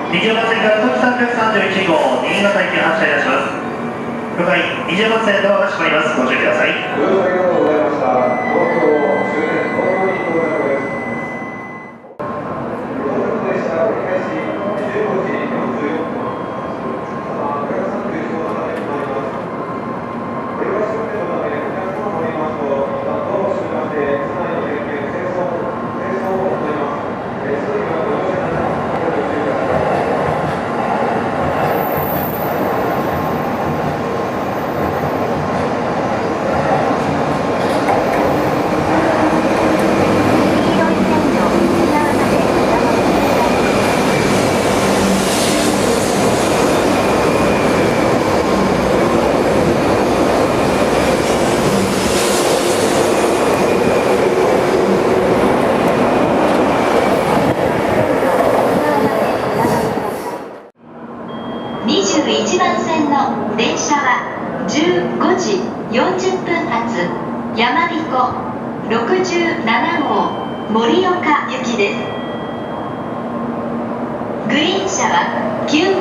20番線から特331号、新潟行き発車いたします。了解、20番線ドアが閉まります。ご注意ください。ご乗車ありがとうございました。東京終点東京に到着です。到着列車折り返し15時44分。これが31号の中に停まります。これは終点のため、お客様乗りますと、一旦ドアを閉めまして、車内の点検、清掃を行います。すぐにはご乗車の方、ご注意ください。21番線の電車は15時40分発やまびこ67号盛岡行きです。グリーン車は9